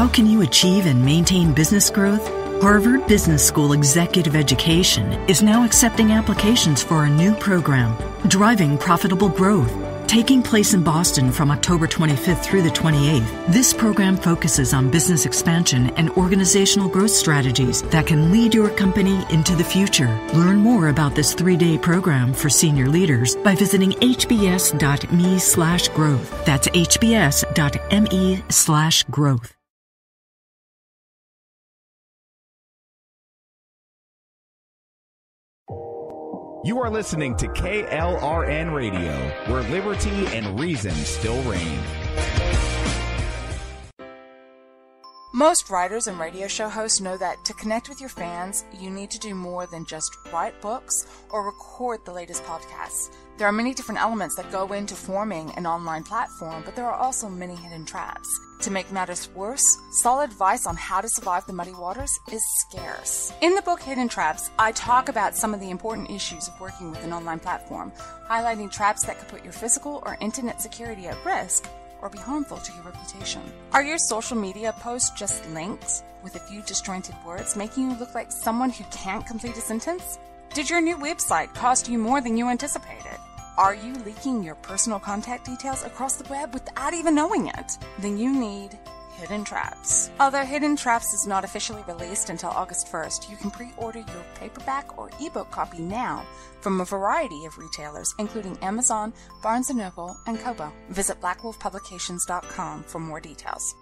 How can you achieve and maintain business growth? Harvard Business School Executive Education is now accepting applications for a new program, Driving Profitable Growth, taking place in Boston from October 25th through the 28th. This program focuses on business expansion and organizational growth strategies that can lead your company into the future. Learn more about this 3-day program for senior leaders by visiting hbs.me/growth. That's hbs.me/growth. You are listening to KLRN Radio, where liberty and reason still reign. Most writers and radio show hosts know that to connect with your fans, you need to do more than just write books or record the latest podcasts. There are many different elements that go into forming an online platform, but there are also many hidden traps. To make matters worse, solid advice on how to survive the muddy waters is scarce. In the book Hidden Traps, I talk about some of the important issues of working with an online platform, highlighting traps that could put your physical or internet security at risk or be harmful to your reputation. Are your social media posts just links with a few disjointed words, making you look like someone who can't complete a sentence? Did your new website cost you more than you anticipated? Are you leaking your personal contact details across the web without even knowing it? Then you need Hidden Traps. Although Hidden Traps is not officially released until August 1st, you can pre-order your paperback or ebook copy now from a variety of retailers, including Amazon, Barnes & Noble, and Kobo. Visit blackwolfpublications.com for more details.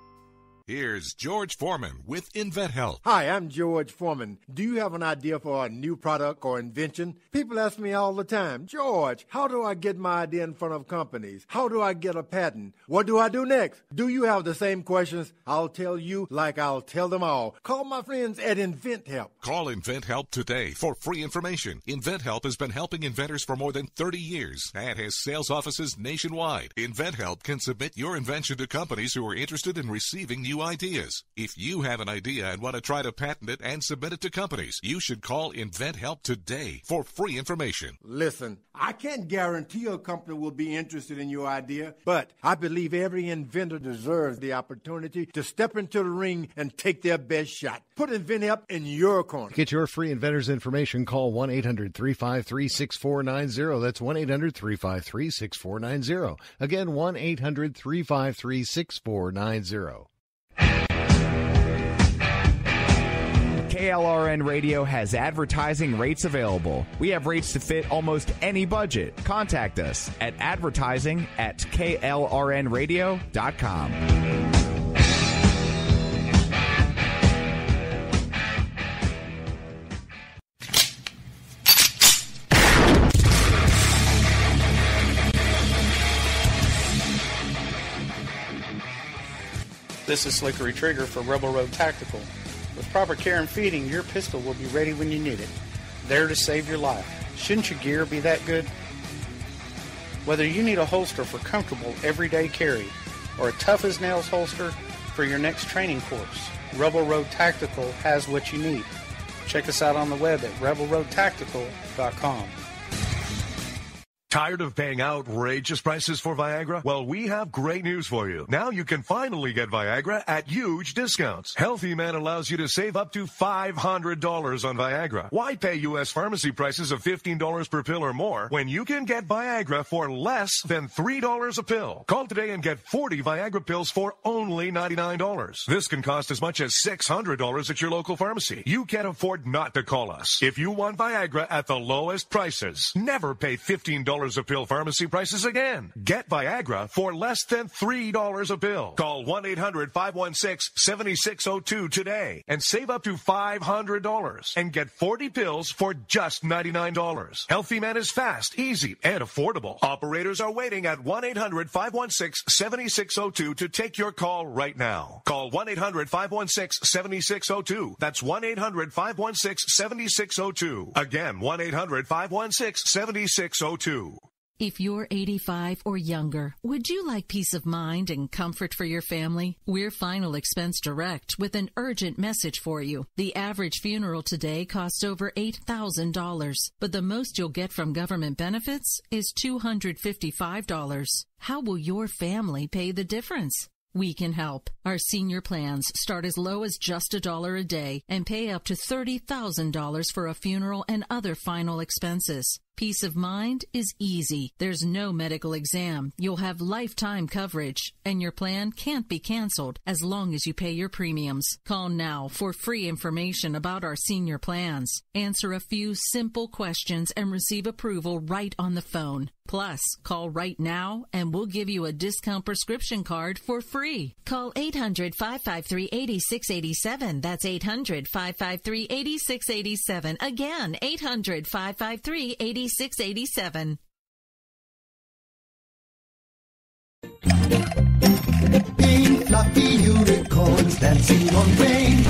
Here's George Foreman with InventHelp. Hi, I'm George Foreman. Do you have an idea for a new product or invention? People ask me all the time, George, how do I get my idea in front of companies? How do I get a patent? What do I do next? Do you have the same questions? I'll tell you like I'll tell them all. Call my friends at InventHelp. Call InventHelp today for free information. InventHelp has been helping inventors for more than 30 years and has sales offices nationwide. InventHelp can submit your invention to companies who are interested in receiving new ideas. If you have an idea and want to try to patent it and submit it to companies, you should call InventHelp today for free information. Listen, I can't guarantee a company will be interested in your idea, but I believe every inventor deserves the opportunity to step into the ring and take their best shot. Put InventHelp in your corner. Get your free inventor's information. Call 1-800-353-6490. That's 1-800-353-6490. Again, 1-800-353-6490. KLRN Radio has advertising rates available. We have rates to fit almost any budget. Contact us at advertising@klrnradio.com. This is Slickery Trigger for Rebel Road Tactical. With proper care and feeding, your pistol will be ready when you need it. There to save your life. Shouldn't your gear be that good? Whether you need a holster for comfortable everyday carry or a tough-as-nails holster for your next training course, Rebel Road Tactical has what you need. Check us out on the web at rebelroadtactical.com. Tired of paying outrageous prices for Viagra? Well, we have great news for you. Now you can finally get Viagra at huge discounts. Healthy Man allows you to save up to $500 on Viagra. Why pay U.S. pharmacy prices of $15 per pill or more when you can get Viagra for less than $3 a pill? Call today and get 40 Viagra pills for only $99. This can cost as much as $600 at your local pharmacy. You can't afford not to call us. If you want Viagra at the lowest prices, never pay $15 a pill pharmacy prices again. Get Viagra for less than $3 a pill. Call 1-800-516-7602 today and save up to $500 and get 40 pills for just $99. Healthy Man is fast, easy, and affordable. Operators are waiting at 1-800-516-7602 to take your call right now. Call 1-800-516-7602. That's 1-800-516-7602. Again, 1-800-516-7602. If you're 85 or younger, would you like peace of mind and comfort for your family? We're Final Expense Direct with an urgent message for you. The average funeral today costs over $8,000, but the most you'll get from government benefits is $255. How will your family pay the difference? We can help. Our senior plans start as low as just $1 a day and pay up to $30,000 for a funeral and other final expenses. Peace of mind is easy. There's no medical exam. You'll have lifetime coverage, and your plan can't be canceled as long as you pay your premiums. Call now for free information about our senior plans. Answer a few simple questions and receive approval right on the phone. Plus, call right now and we'll give you a discount prescription card for free. Call 800-553-8687. That's 800-553-8687. Again, 800-553-8687. 687. Pink fluffy unicorns dancing on rain.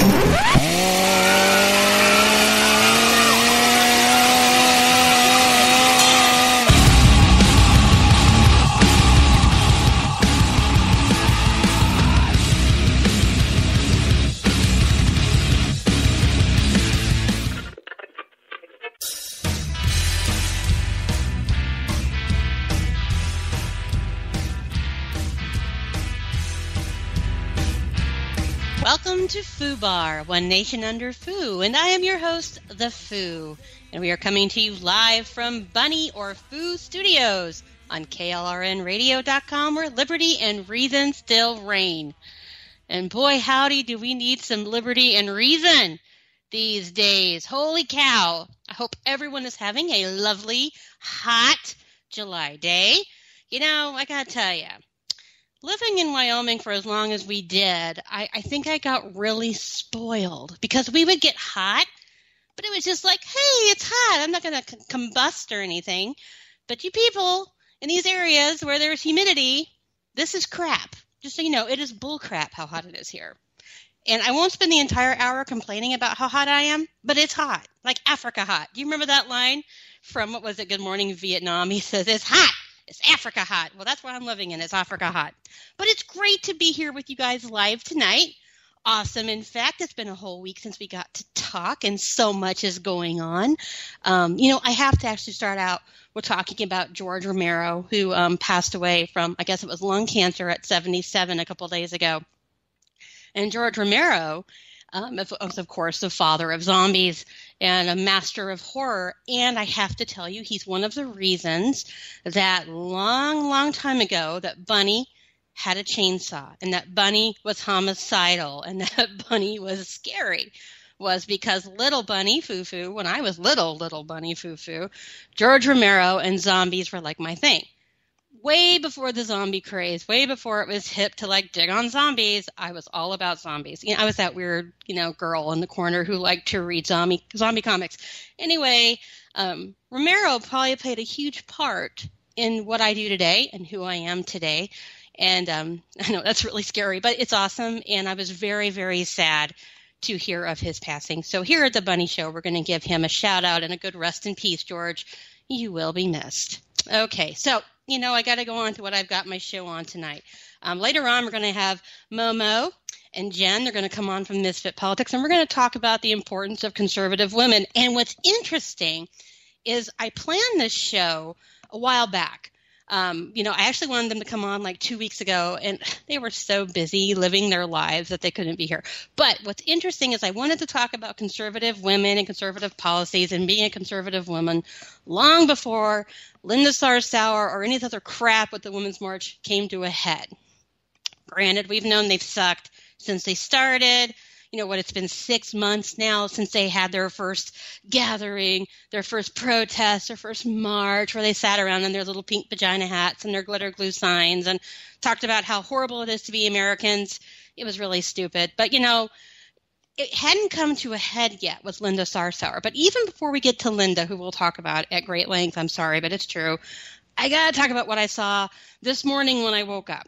Welcome to Foo Bar, One Nation Under Foo, and I am your host, The Foo, and we are coming to you live from Bunny or Foo Studios on KLRNradio.com, where liberty and reason still reign. And boy, howdy, do we need some liberty and reason these days. Holy cow. I hope everyone is having a lovely, hot July day. You know, I gotta tell you, living in Wyoming for as long as we did, I think I got really spoiled because we would get hot, but it was just like, hey, it's hot. I'm not going to combust or anything. But you people in these areas where there's humidity, this is crap. Just so you know, it is bull crap how hot it is here. And I won't spend the entire hour complaining about how hot I am, but it's hot, like Africa hot. Do you remember that line from, what was it, Good Morning Vietnam? He says, it's hot. It's Africa hot. Well, that's where I'm living in. It's Africa hot. But it's great to be here with you guys live tonight. Awesome. In fact, it's been a whole week since we got to talk, and so much is going on. I have to actually start out with talking about George Romero, who passed away from, I guess it was lung cancer at 77 a couple of days ago. And George Romero was, of course, the father of zombies and a master of horror. And I have to tell you, he's one of the reasons that long time ago that Bunny had a chainsaw and that Bunny was homicidal and that Bunny was scary was because little Bunny Foo-Foo, when I was little Bunny Foo-Foo, George Romero and zombies were like my thing. Way before the zombie craze, way before it was hip to like dig on zombies, I was all about zombies. I was that weird, girl in the corner who liked to read zombie comics. Anyway, Romero probably played a huge part in what I do today and who I am today. And I know that's really scary, but it's awesome. And I was very, very sad to hear of his passing. So here at the Bunny Show, we're going to give him a shout out and a good rest in peace, George. You will be missed. Okay, so I got to go on to what I've got my show on tonight. Later on, we're going to have Momo and Jen. They're going to come on from Misfit Politics, and we're going to talk about the importance of conservative women. And what's interesting is I planned this show a while back. I actually wanted them to come on like 2 weeks ago, and they were so busy living their lives that they couldn't be here. But what's interesting is I wanted to talk about conservative women and conservative policies and being a conservative woman long before Linda Sarsour or any of the other crap with the Women's March came to a head. Granted, we've known they've sucked since they started. It's been 6 months now since they had their first gathering, their first protest, their first march, where they sat around in their little pink vagina hats and their glitter glue signs and talked about how horrible it is to be Americans. It was really stupid. But, it hadn't come to a head yet with Linda Sarsour. But even before we get to Linda, who we'll talk about at great length, I'm sorry, but it's true, I got to talk about what I saw this morning when I woke up.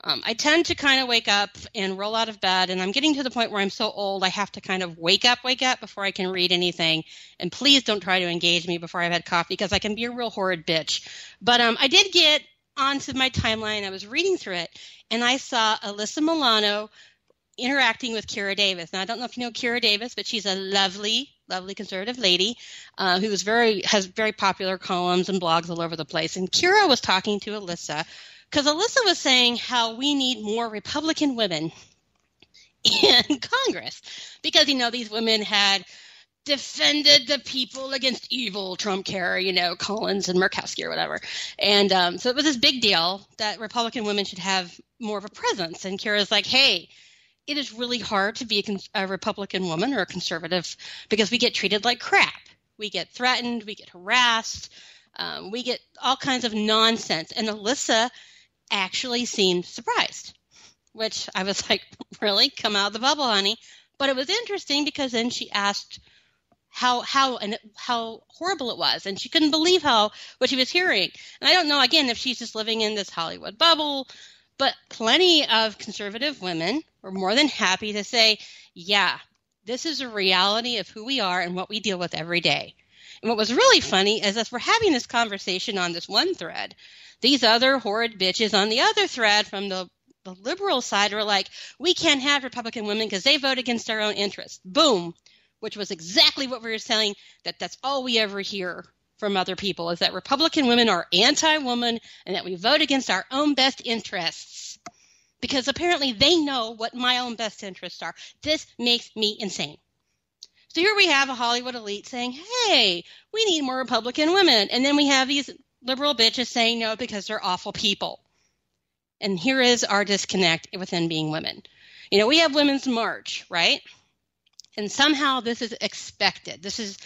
I tend to kind of wake up and roll out of bed, and I'm getting to the point where I'm so old I have to kind of wake up before I can read anything. And please don't try to engage me before I've had coffee because I can be a real horrid bitch. But I did get onto my timeline. I was reading through it, and I saw Alyssa Milano interacting with Kira Davis. Now, I don't know if you know Kira Davis, but she's a lovely conservative lady who has very popular columns and blogs all over the place. And Kira was talking to Alyssa, Because Alyssa was saying how we need more Republican women in Congress because, these women had defended the people against evil, Trump care, Collins and Murkowski or whatever. And so it was this big deal that Republican women should have more of a presence. And Kara's like, hey, it is really hard to be a Republican woman or a conservative because we get treated like crap. We get threatened. We get harassed. We get all kinds of nonsense. And Alyssa actually seemed surprised, which I was like, really? Come out of the bubble, honey. But it was interesting because then she asked how horrible it was, and she couldn't believe what she was hearing. And I don't know, again, if she's just living in this Hollywood bubble, but plenty of conservative women were more than happy to say, yeah, this is a reality of who we are and what we deal with every day. And what was really funny is as we're having this conversation on this one thread, these other horrid bitches on the other thread from the liberal side are like, we can't have Republican women because they vote against our own interests. Boom. Which was exactly what we were saying, that's all we ever hear from other people, is that Republican women are anti-woman and that we vote against our own best interests. Because apparently they know what my own best interests are. This makes me insane. So here we have a Hollywood elite saying, hey, we need more Republican women. And then we have these liberal bitches saying no because they're awful people. And here is our disconnect within being women. We have Women's March, right? And somehow this is expected. This is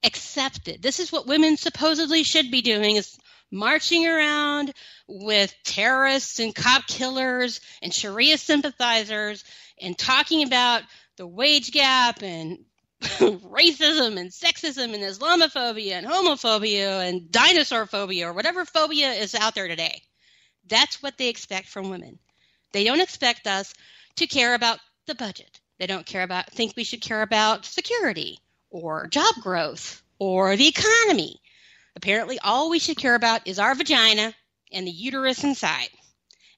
accepted. This is what women supposedly should be doing, is marching around with terrorists and cop killers and Sharia sympathizers and talking about the wage gap and racism and sexism and Islamophobia and homophobia and dinosaur phobia or whatever phobia is out there today. That's what they expect from women. They don't expect us to care about the budget. They don't think we should care about security or job growth or the economy. Apparently, all we should care about is our vagina and the uterus inside,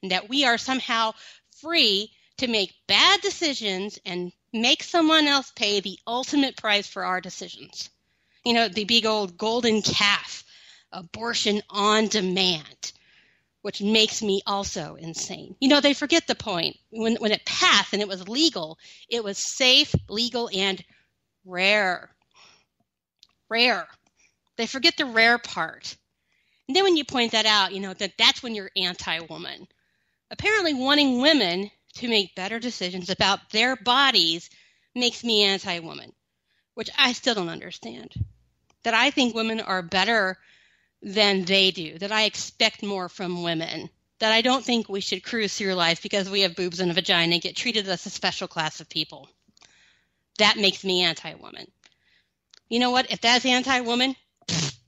and that we are somehow free to make bad decisions and make someone else pay the ultimate price for our decisions. The big old golden calf, abortion on demand, which makes me also insane. They forget the point. When it passed and it was legal, it was safe, legal, and rare. Rare. They forget the rare part. And then when you point that out, that's when you're anti-woman. Apparently wanting women to make better decisions about their bodies makes me anti-woman, which I still don't understand. That I think women are better than they do, that I expect more from women, that I don't think we should cruise through life because we have boobs and a vagina and get treated as a special class of people. That makes me anti-woman. You know what? If that's anti-woman,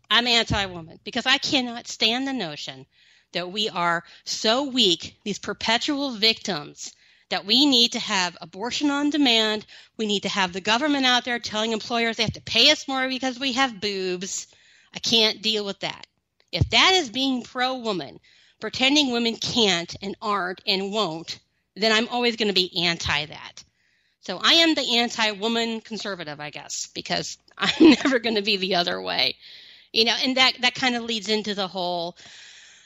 I'm anti-woman because I cannot stand the notion that we are so weak, these perpetual victims, that we need to have abortion on demand. We need to have the government out there telling employers they have to pay us more because we have boobs. I can't deal with that. If that is being pro-woman, pretending women can't and aren't and won't, then I'm always going to be anti that. So I am the anti-woman conservative, I guess, because I'm never going to be the other way. And that kind of leads into the whole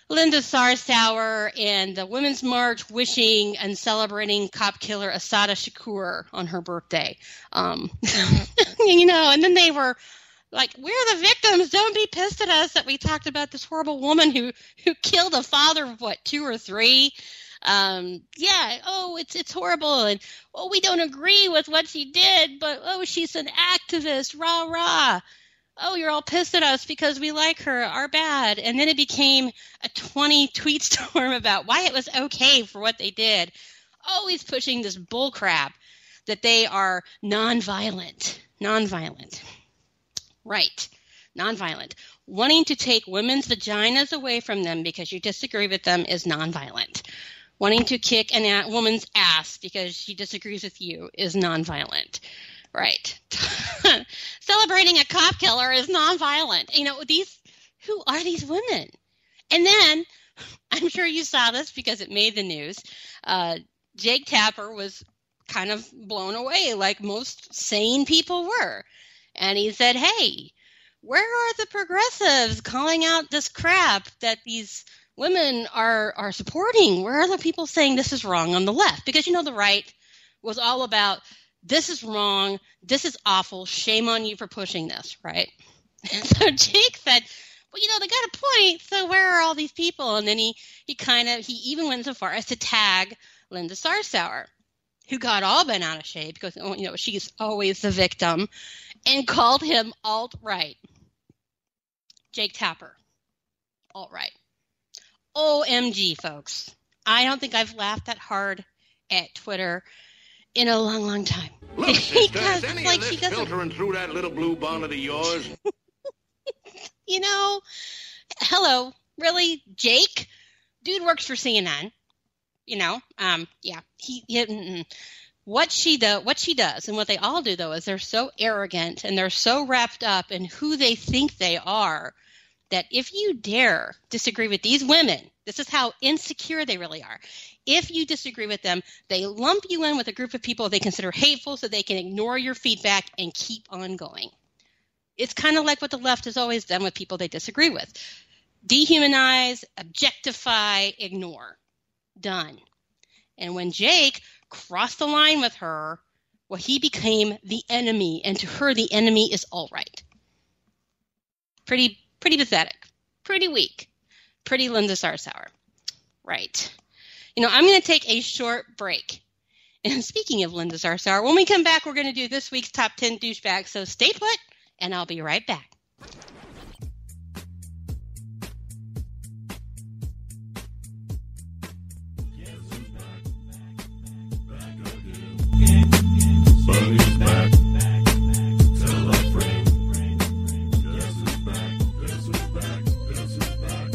Linda Sarsour and the Women's March wishing and celebrating cop killer Assata Shakur on her birthday. And then they were like, we're the victims. Don't be pissed at us that we talked about this horrible woman who killed a father of, 2 or 3? It's horrible. And, we don't agree with what she did, but, she's an activist, rah, rah. You're all pissed at us because we like her, our bad. And then it became a 20-tweet storm about why it was okay for what they did. Always pushing this bull crap that they are nonviolent. Right. Nonviolent. Wanting to take women's vaginas away from them because you disagree with them is nonviolent. Wanting to kick a woman's ass because she disagrees with you is nonviolent. Right. Celebrating a cop killer is nonviolent. Who are these women? And then, I'm sure you saw this because it made the news, Jake Tapper was kind of blown away like most sane people were. And he said, hey, where are the progressives calling out this crap that these women are supporting where other people saying this is wrong on the left. Because, the right was all about this is wrong, this is awful, shame on you for pushing this, right? And so Jake said, well, they got a point, so where are all these people? And then he even went so far as to tag Linda Sarsour, who got all bent out of shape because, she's always the victim, and called him alt-right. Jake Tapper, alt-right. OMG, folks. I don't think I've laughed that hard at Twitter in a long, long time. Look, sister, is any of this filtering through that little blue bonnet of yours? Hello, really, Jake? Dude works for CNN. What she does, and what they all do, though, is they're so arrogant and they're so wrapped up in who they think they are that if you dare disagree with these women, this is how insecure they really are. If you disagree with them, they lump you in with a group of people they consider hateful so they can ignore your feedback and keep on going. It's kind of like what the left has always done with people they disagree with. Dehumanize, objectify, ignore. Done. And when Jake crossed the line with her, well, he became the enemy, and to her, the enemy is all right. Pretty pathetic. Pretty weak. Pretty Linda Sarsour. Right. I'm going to take a short break. And speaking of Linda Sarsour, when we come back, we're going to do this week's Top 10 Douchebags. So stay put, and I'll be right back. Bunny's back. Tell a friend. Guess who's back? Guess who's back? Guess who's back?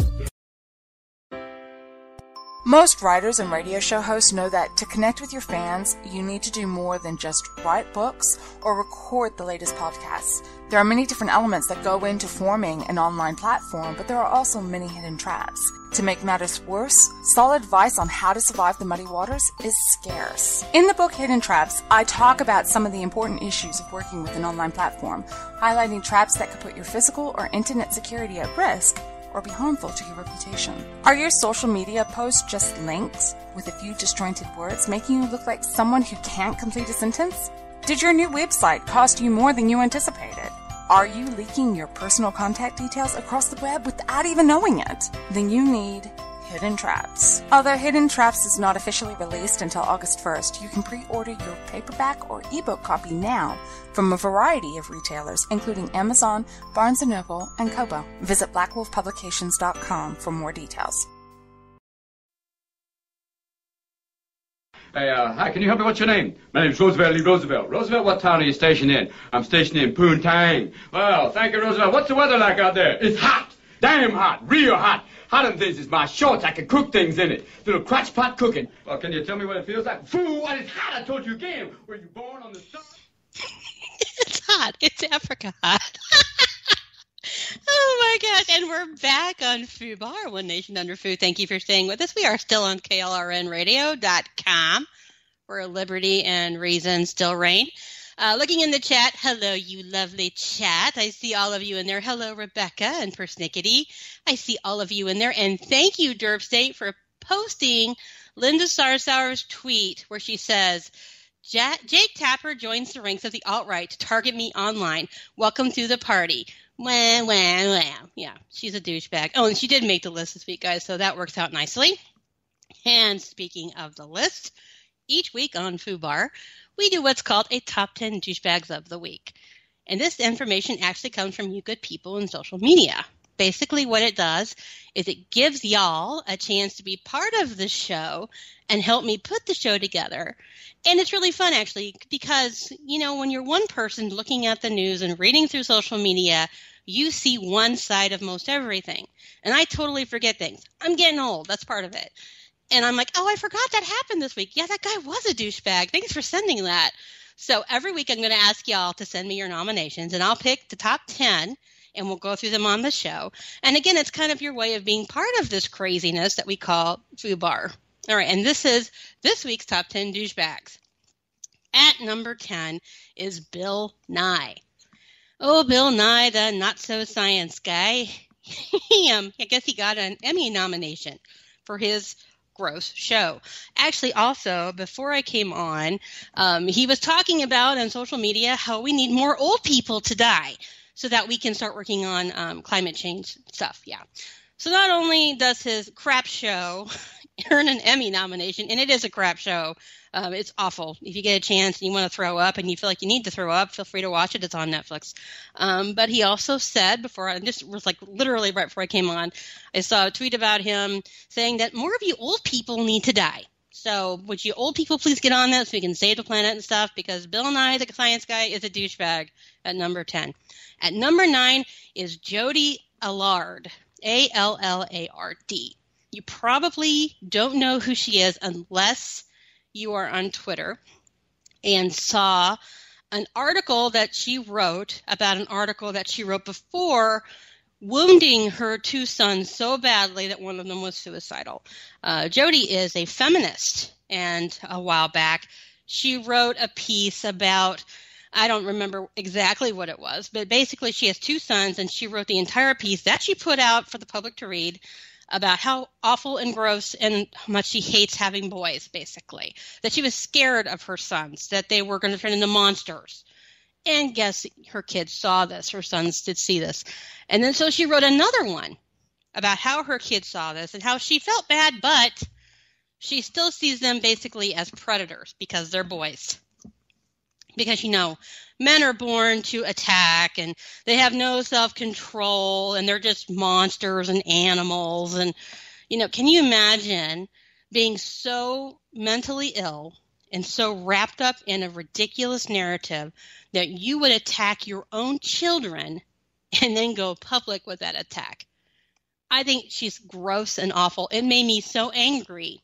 Most writers and radio show hosts know that to connect with your fans, you need to do more than just write books or record the latest podcasts. There are many different elements that go into forming an online platform, but there are also many hidden traps. To make matters worse, solid advice on how to survive the muddy waters is scarce. In the book Hidden Traps, I talk about some of the important issues of working with an online platform, highlighting traps that could put your physical or internet security at risk or be harmful to your reputation. Are your social media posts just links with a few disjointed words, making you look like someone who can't complete a sentence? Did your new website cost you more than you anticipated? Are you leaking your personal contact details across the web without even knowing it? Then you need Hidden Traps. Although Hidden Traps is not officially released until August 1st, you can pre-order your paperback or ebook copy now from a variety of retailers, including Amazon, Barnes & Noble, and Kobo. Visit blackwolfpublications.com for more details. Hey, hi, can you help me? What's your name? My name's Roosevelt Lee Roosevelt. Roosevelt, what town are you stationed in? I'm stationed in Poontang. Well, thank you, Roosevelt. What's the weather like out there? It's hot. Damn hot. Real hot. Hot in this is my shorts. I can cook things in it. Little crotch pot cooking. Well, can you tell me what it feels like? Fool, what is hot? I told you again. Were you born on the sun? It's hot. It's Africa hot. Oh, my gosh. And we're back on FUBAR, One Nation Under Foo. Thank you for staying with us. We are still on KLRNradio.com, where liberty and reason still reign. Looking in the chat, hello, you lovely chat. I see all of you in there. Hello, Rebecca and Persnickety. I see all of you in there. And thank you, Derp State, for posting Linda Sarsour's tweet where she says, Jake Tapper joins the ranks of the alt-right to target me online. Welcome to the party. Wah, wah, wah. Yeah, she's a douchebag. Oh, and she did make the list this week, guys, so that works out nicely. And speaking of the list, each week on FUBAR, we do what's called a Top 10 Douchebags of the Week. And this information actually comes from you good people in social media. Basically what it does is it gives y'all a chance to be part of the show and help me put the show together. And it's really fun, actually, because, when you're one person looking at the news and reading through social media, you see one side of most everything. And I totally forget things. I'm getting old. That's part of it. And I'm like, oh, I forgot that happened this week. Yeah, that guy was a douchebag. Thanks for sending that. So every week I'm going to ask y'all to send me your nominations, and I'll pick the top 10, and we'll go through them on the show. And again, it's kind of your way of being part of this craziness that we call FUBAR. All right, and this is this week's Top 10 Douchebags. At number 10 is Bill Nye. Oh, Bill Nye, the not-so-science guy. I guess he got an Emmy nomination for his gross show. Actually, also, before I came on, he was talking about on social media how we need more old people to die so that we can start working on climate change stuff. Yeah. So not only does his crap show earn an Emmy nomination, and it is a crap show, it's awful. If you get a chance and you want to throw up and you feel like you need to throw up, feel free to watch it. It's on Netflix. But he also said before, and this was like literally right before I came on, I saw a tweet about him saying that more of you old people need to die. So would you old people please get on that so we can save the planet and stuff? Because Bill Nye, the science guy, is a douchebag at number 10. At number 9 is Jodi Allard, Allard. You probably don't know who she is unless you are on Twitter and saw an article that she wrote about an article that she wrote before, wounding her 2 sons so badly that one of them was suicidal. Jodi is a feminist, and a while back she wrote a piece about, I don't remember exactly what it was, but basically she has 2 sons, and she wrote the entire piece that she put out for the public to read about how awful and gross and how much she hates having boys, basically. That she was scared of her sons, that they were going to turn into monsters. And guess her kids saw this. Her sons did see this. And then so she wrote another one about how her kids saw this and how she felt bad, but she still sees them basically as predators because they're boys. Because, men are born to attack and they have no self-control and they're just monsters and animals. And, can you imagine being so mentally ill and so wrapped up in a ridiculous narrative that you would attack your own children and then go public with that attack? I think she's gross and awful. It made me so angry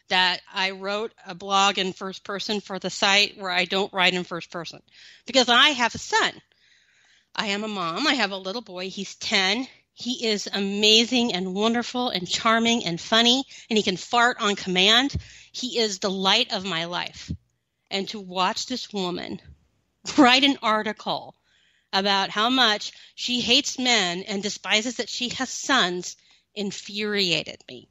that I wrote a blog in first person for the site where I don't write in first person. Because I have a son. I am a mom. I have a little boy. He's 10. He is amazing and wonderful and charming and funny, and he can fart on command. He is the light of my life. And to watch this woman write an article about how much she hates men and despises that she has sons infuriated me.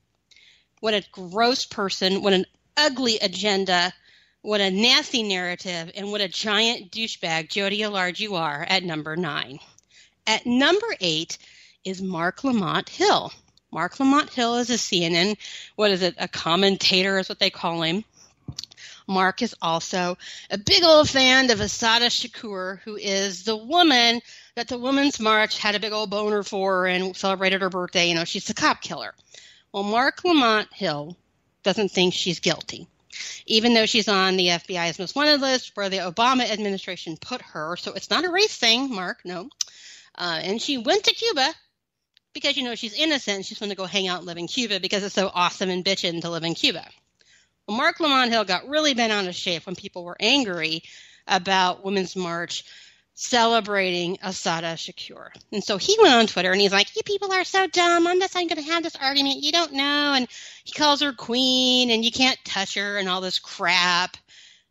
What a gross person, what an ugly agenda, what a nasty narrative, and what a giant douchebag Jodi Allard you are at number 9. At number 8 is Mark Lamont Hill. Mark Lamont Hill is a CNN, a commentator is what they call him. Mark is also a big old fan of Assata Shakur, who is the woman that the Women's March had a big old boner for and celebrated her birthday. She's the cop killer. Well, Mark Lamont Hill doesn't think she's guilty, even though she's on the FBI's most wanted list where the Obama administration put her. So it's not a race thing, Mark, no. And she went to Cuba because, she's innocent. She's going to go hang out and live in Cuba because it's so awesome and bitchin' to live in Cuba. Well, Mark Lamont Hill got really bent out of shape when people were angry about Women's March celebrating Assata Shakur. And so he went on Twitter and he's like, you people are so dumb. I'm just going to have this argument. You don't know. And he calls her queen and you can't touch her and all this crap.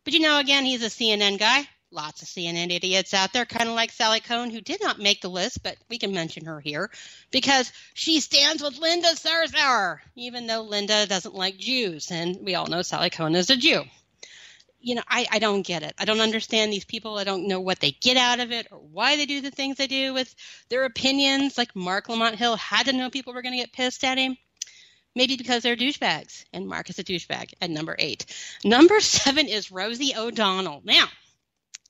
But again, he's a CNN guy. Lots of CNN idiots out there, kind of like Sally Cohn, who did not make the list, but we can mention her here because she stands with Linda Sarsour, even though Linda doesn't like Jews. And we all know Sally Cohn is a Jew. I don't get it. I don't understand these people. I don't know what they get out of it or why they do the things they do with their opinions. Like Mark Lamont Hill had to know people were going to get pissed at him. Maybe because they're douchebags. And Mark is a douchebag at number 8. Number 7 is Rosie O'Donnell. Now,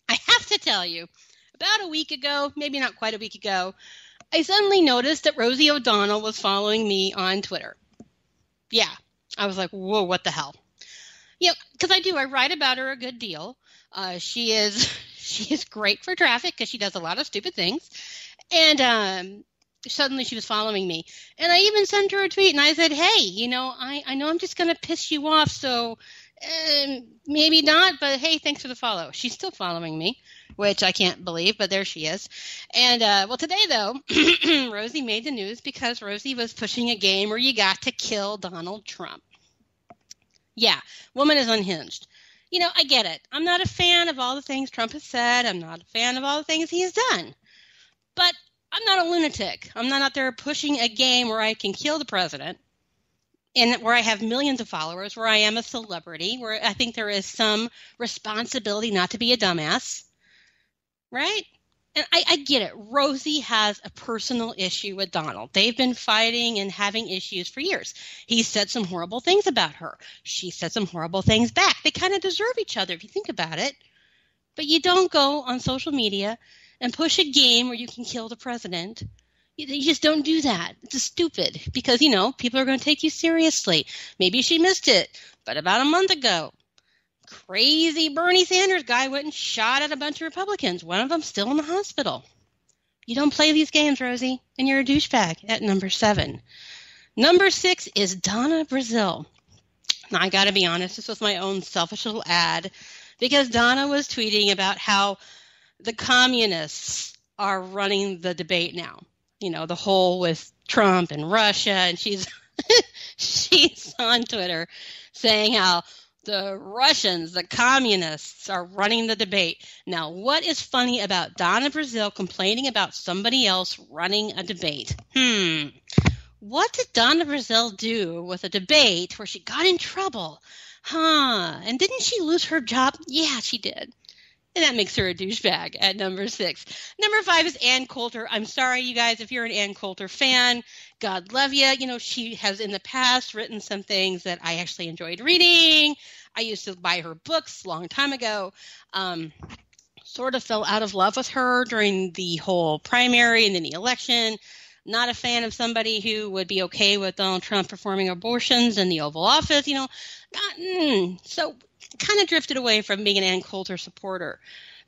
I have to tell you, about a week ago, maybe not quite a week ago, I suddenly noticed that Rosie O'Donnell was following me on Twitter. Yeah. I was like, whoa, what the hell? Because I write about her a good deal. She is great for traffic because she does a lot of stupid things. And suddenly she was following me. And I even sent her a tweet and I said, hey, I know I'm just going to piss you off. So maybe not, but hey, thanks for the follow. She's still following me, which I can't believe, but there she is. And today though, Rosie made the news because Rosie was pushing a game where you got to kill Donald Trump. Yeah, woman is unhinged. I get it. I'm not a fan of all the things Trump has said. I'm not a fan of all the things he has done. But I'm not a lunatic. I'm not out there pushing a game where I can kill the president and where I have millions of followers, where I am a celebrity, where I think there is some responsibility not to be a dumbass, right? And I get it. Rosie has a personal issue with Donald. They've been fighting and having issues for years. He said some horrible things about her. She said some horrible things back. They kind of deserve each other if you think about it. But you don't go on social media and push a game where you can kill the president. You just don't do that. It's stupid because, people are going to take you seriously. Maybe she missed it, but about a month ago, crazy Bernie Sanders guy went and shot at a bunch of Republicans. One of them still in the hospital. You don't play these games, Rosie, and you're a douchebag at number 7. Number 6 is Donna Brazile. Now, I got to be honest, this was my own selfish little ad because Donna was tweeting about how the communists are running the debate now. The whole with Trump and Russia, and she's she's on Twitter saying how the Russians, the communists, are running the debate. Now, what is funny about Donna Brazile complaining about somebody else running a debate? What did Donna Brazile do with a debate where she got in trouble? And didn't she lose her job? Yeah, she did. And that makes her a douchebag at number 6. Number 5 is Ann Coulter. I'm sorry, you guys, if you're an Ann Coulter fan, God love you. She has in the past written some things that I actually enjoyed reading. I used to buy her books a long time ago. Sort of fell out of love with her during the whole primary and then the election. Not a fan of somebody who would be okay with Donald Trump performing abortions in the Oval Office, So kind of drifted away from being an Ann Coulter supporter.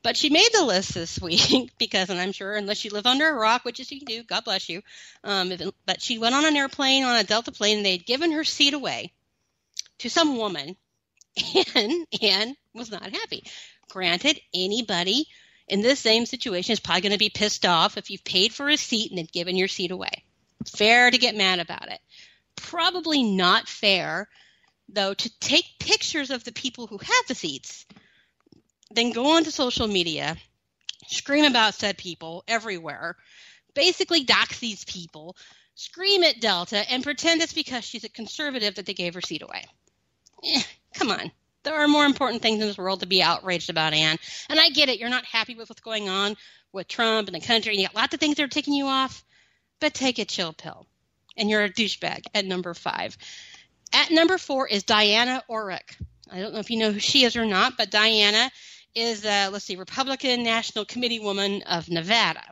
But she made the list this week because, and I'm sure unless you live under a rock, which is you do, God bless you, but she went on an airplane, on a Delta plane, and they'd given her seat away to some woman, and Ann was not happy. Granted, anybody in this same situation is probably going to be pissed off if you've paid for a seat and they've given your seat away. Fair to get mad about it. Probably not fair, though, to take pictures of the people who have the seats, then go onto social media, scream about said people everywhere, basically dox these people, scream at Delta, and pretend it's because she's a conservative that they gave her seat away. Come on. There are more important things in this world to be outraged about, Ann. And I get it. You're not happy with what's going on with Trump and the country. And you got lots of things that are taking you off. But take a chill pill. And you're a douchebag at number 5. At number 4 is Diana Orrick. I don't know if you know who she is or not, but Diana is, Republican National Committee woman of Nevada.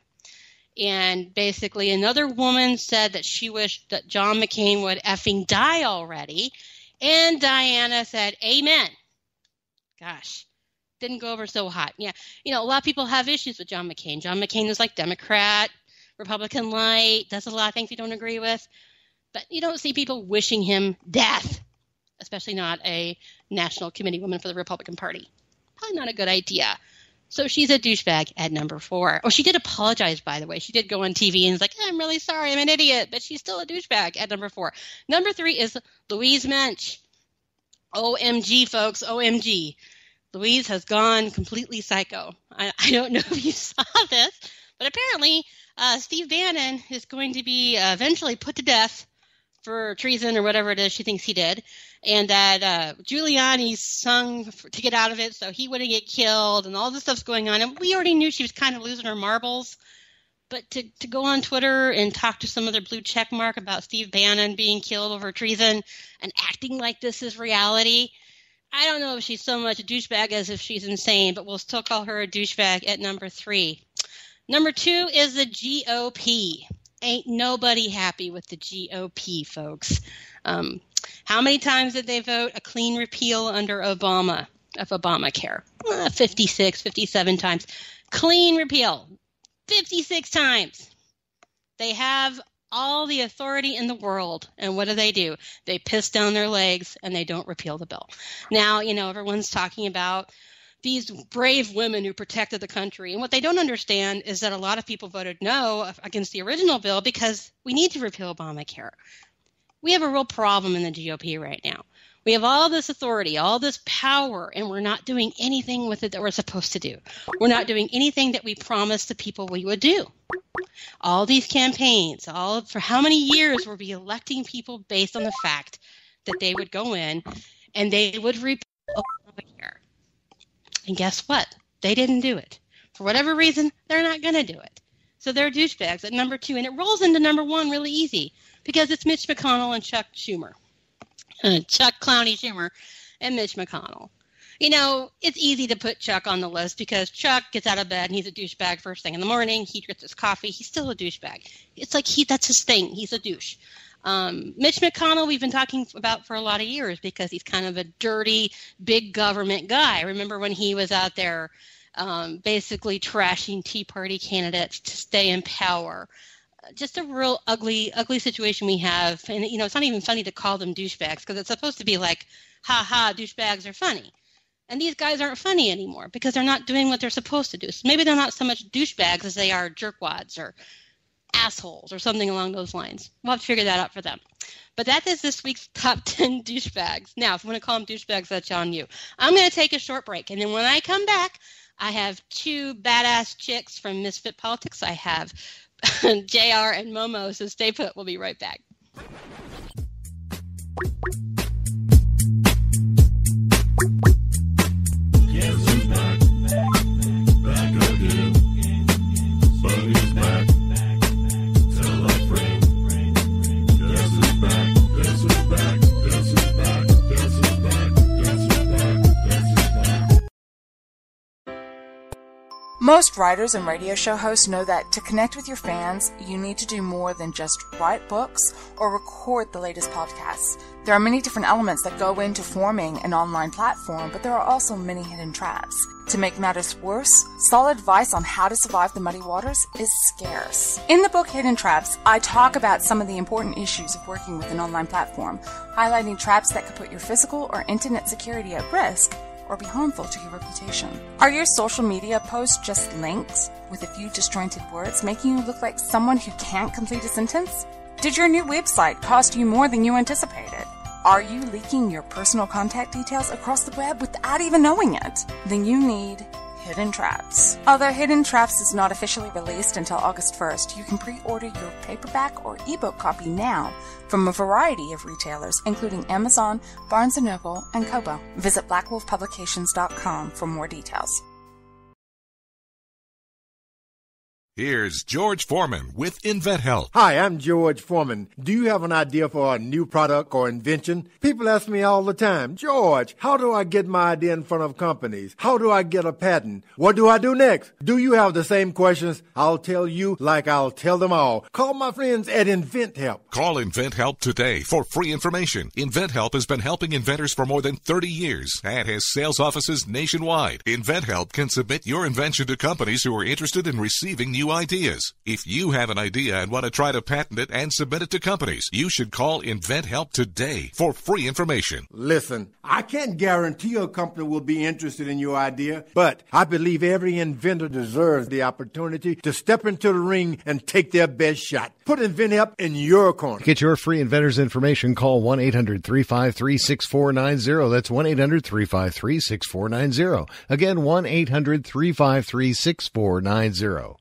And basically another woman said that she wished that John McCain would effing die already. And Diana said, amen. Gosh, didn't go over so hot. Yeah, a lot of people have issues with John McCain. John McCain is like Democrat, Republican light, does a lot of things you don't agree with. But you don't see people wishing him death, especially not a national committee woman for the Republican Party. Probably not a good idea. So she's a douchebag at number 4. Oh, she did apologize, by the way. She did go on TV and was like, I'm really sorry, I'm an idiot. But she's still a douchebag at number 4. Number 3 is Louise Mensch. OMG, folks, OMG. Louise has gone completely psycho. I don't know if you saw this, but apparently Steve Bannon is going to be eventually put to death for treason or whatever it is she thinks he did, and that Giuliani sung to get out of it so he wouldn't get killed, and all this stuff's going on. And we already knew she was kind of losing her marbles, but to go on Twitter and talk to some other blue check mark about Steve Bannon being killed over treason and acting like this is reality, I don't know if she's so much a douchebag as if she's insane, but we'll still call her a douchebag at number 3. Number 2 is the GOP. Ain't nobody happy with the GOP, folks. How many times did they vote a clean repeal under Obama of Obamacare? 56, 57 times. Clean repeal. 56 times. They have all the authority in the world. And what do? They piss down their legs and they don't repeal the bill. Now, everyone's talking about these brave women who protected the country. And what they don't understand is that a lot of people voted no against the original bill because we need to repeal Obamacare. We have a real problem in the GOP right now. We have all this authority, all this power, and we're not doing anything with it that we're supposed to do. We're not doing anything that we promised the people we would do. All these campaigns, for how many years were we electing people based on the fact that they would go in and they would repeal Obamacare? And guess what? They didn't do it. For whatever reason, they're not going to do it. So they're douchebags at number 2. And it rolls into number 1 really easy because it's Mitch McConnell and Chuck Schumer. Chuck Clowney Schumer and Mitch McConnell. You know, it's easy to put Chuck on the list because Chuck gets out of bed and he's a douchebag first thing in the morning. He drinks his coffee. He's still a douchebag. It's like that's his thing. He's a douche. Mitch McConnell, we've been talking about for a lot of years because he's kind of a dirty, big government guy. Remember when he was out there basically trashing Tea Party candidates to stay in power? Just a real ugly situation we have. And, you know, it's not even funny to call them douchebags because it's supposed to be like, ha, douchebags are funny. And these guys aren't funny anymore because they're not doing what they're supposed to do. So maybe they're not so much douchebags as they are jerkwads or assholes or something along those lines. We'll have to figure that out for them. But that is this week's top 10 douchebags. Now, if you want to call them douchebags, that's on you. I'm going to take a short break. And then when I come back, I have 2 badass chicks from Misfit Politics. I have JR and Momo. So stay put. We'll be right back. Most writers and radio show hosts know that to connect with your fans, you need to do more than just write books or record the latest podcasts. There are many different elements that go into forming an online platform, but there are also many hidden traps. To make matters worse, solid advice on how to survive the muddy waters is scarce. In the book Hidden Traps, I talk about some of the important issues of working with an online platform, highlighting traps that could put your physical or internet security at risk or be harmful to your reputation. Are your social media posts just links with a few disjointed words, making you look like someone who can't complete a sentence? Did your new website cost you more than you anticipated? Are you leaking your personal contact details across the web without even knowing it? Then you need Hidden Traps. Although Hidden Traps is not officially released until August 1st, you can pre-order your paperback or ebook copy now from a variety of retailers, including Amazon, Barnes & Noble, and Kobo. Visit blackwolfpublications.com for more details. Here's George Foreman with InventHelp. Hi, I'm George Foreman. Do you have an idea for a new product or invention? People ask me all the time, George, how do I get my idea in front of companies? How do I get a patent? What do I do next? Do you have the same questions? I'll tell you like I'll tell them all. Call my friends at InventHelp. Call InventHelp today for free information. InventHelp has been helping inventors for more than 30 years and has sales offices nationwide. InventHelp can submit your invention to companies who are interested in receiving new ideas. If you have an idea and want to try to patent it and submit it to companies, you should call InventHelp today for free information. Listen, I can't guarantee a company will be interested in your idea, but I believe every inventor deserves the opportunity to step into the ring and take their best shot. Put InventHelp in your corner. Get your free inventor's information. Call 1-800-353-6490. That's 1-800-353-6490. Again, 1-800-353-6490.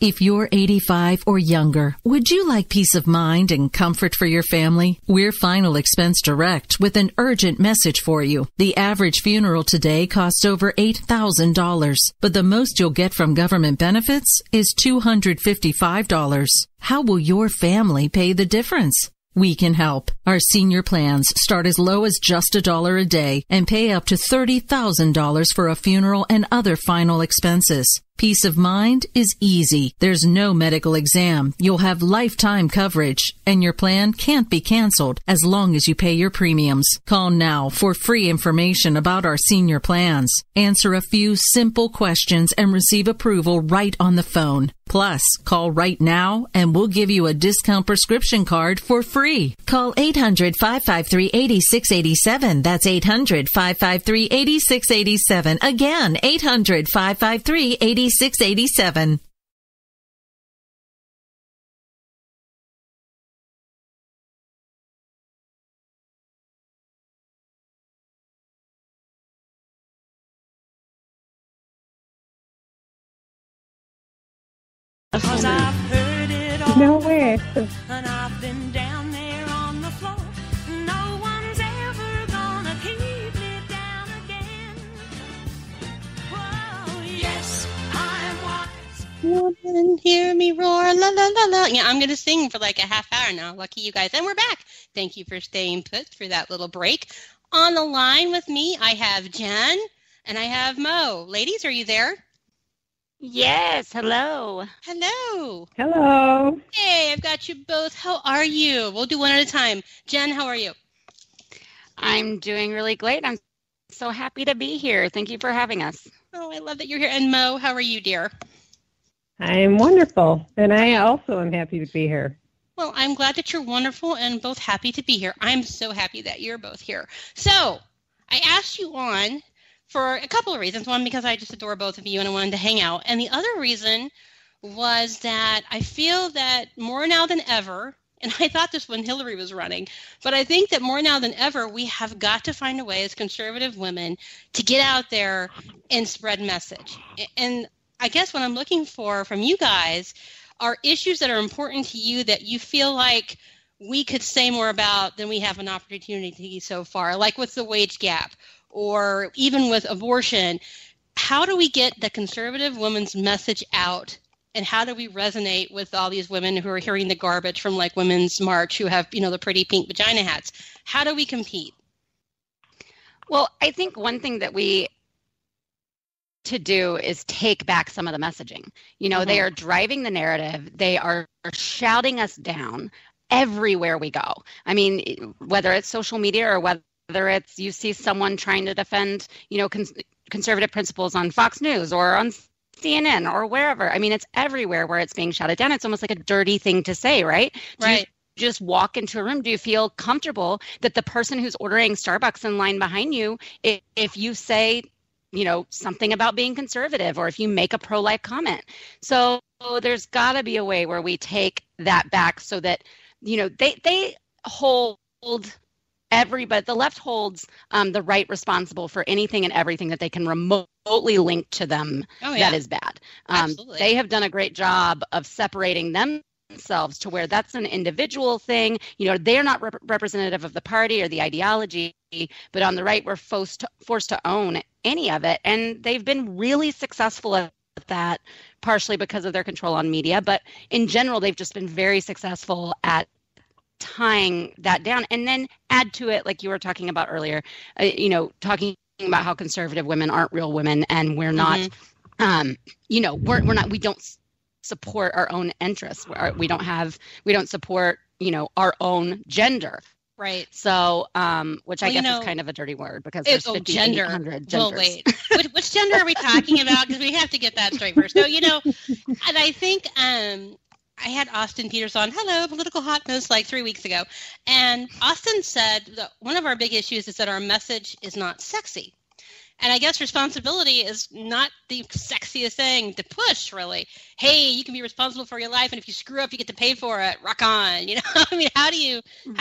If you're 85 or younger, would you like peace of mind and comfort for your family? We're Final Expense Direct with an urgent message for you. The average funeral today costs over $8,000, but the most you'll get from government benefits is $255. How will your family pay the difference? We can help. Our senior plans start as low as just $1 a day and pay up to $30,000 for a funeral and other final expenses. Peace of mind is easy. There's no medical exam. You'll have lifetime coverage, and your plan can't be canceled as long as you pay your premiums. Call now for free information about our senior plans. Answer a few simple questions and receive approval right on the phone. Plus, call right now and we'll give you a discount prescription card for free. Call 800-553-8687. That's 800-553-8687. Again, 800-553-8687. 'Cause I've heard it all. No way. And I've been down there on the floor. No one's ever gonna keep me down again. Whoa, yes, I'm wise. Woman, hear me roar, la la la la. Yeah, I'm going to sing for like a half hour now. Lucky you guys. And we're back. Thank you for staying put through that little break. On the line with me, I have Jen and I have Mo. Ladies, are you there? Yes, hello. Hello. Hello. Hey, I've got you both. How are you? We'll do one at a time. Jen, how are you? I'm doing really great. I'm so happy to be here. Thank you for having us. Oh, I love that you're here. And Mo, how are you, dear? I'm wonderful, and I also am happy to be here. Well, I'm glad that you're wonderful and both happy to be here. I'm so happy that you're both here. So, I asked you on for a couple of reasons. One, because I just adore both of you and I wanted to hang out. And the other reason was that I feel that more now than ever, and I thought this when Hillary was running, but I think that more now than ever, we have got to find a way as conservative women to get out there and spread message. And I guess what I'm looking for from you guys are issues that are important to you that you feel like we could say more about than we have an opportunity so far, like with the wage gap or even with abortion. How do we get the conservative woman's message out, and how do we resonate with all these women who are hearing the garbage from like Women's March who have, the pretty pink vagina hats? How do we compete? Well, I think one thing that we to do is take back some of the messaging. They are driving the narrative. They are shouting us down everywhere we go. I mean, whether it's social media or whether it's you see someone trying to defend, conservative principles on Fox News or on CNN or wherever. I mean, it's everywhere where it's being shouted down. It's almost like a dirty thing to say, right? Right. Do you just walk into a room? Do you feel comfortable that the person who's ordering Starbucks in line behind you, if you say, something about being conservative or if you make a pro-life comment? So there's got to be a way where we take that back so that, they hold everybody, the left holds the right responsible for anything and everything that they can remotely link to them that is bad. They have done a great job of separating themselves to where that's an individual thing. They're not representative of the party or the ideology, but on the right, we're forced to own any of it. And they've been really successful at that, partially because of their control on media. But in general, they've just been very successful at tying that down, and then add to it, like you were talking about earlier, talking about how conservative women aren't real women, and we're not, we don't support our own interests. We don't support, our own gender. Right. So, which I guess is kind of a dirty word because there's 5,800 genders. Well, wait. Which gender are we talking about? Because we have to get that straight first. So, and I think I had Austin Peters on, hello, Political Hotness, like 3 weeks ago. And Austin said that one of our big issues is that our message is not sexy. And I guess responsibility is not the sexiest thing to push, really. Hey, you can be responsible for your life, and if you screw up, you get to pay for it. Rock on. I mean, how do you do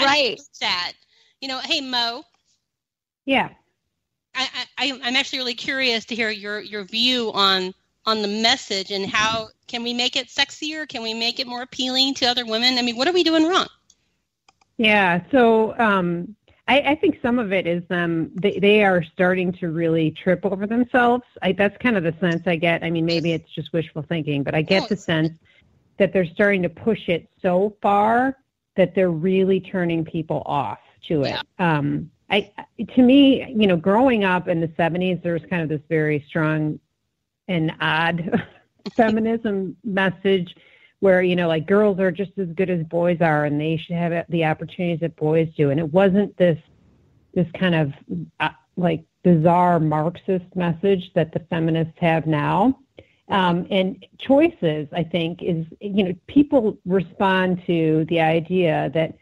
that? Hey, Mo. Yeah. I'm actually really curious to hear your view on the message and how can we make it sexier? Can we make it more appealing to other women? I mean, what are we doing wrong? Yeah. So I think some of it is they are starting to really trip over themselves. That's kind of the sense I get. I mean, maybe it's just wishful thinking, but I get the sense that they're starting to push it so far that they're really turning people off to it. To me, growing up in the 70s, there was kind of this very strong and odd feminism message where, like girls are just as good as boys are and they should have the opportunities that boys do. And it wasn't this kind of like bizarre Marxist message that the feminists have now. And choices, I think, is, people respond to the idea that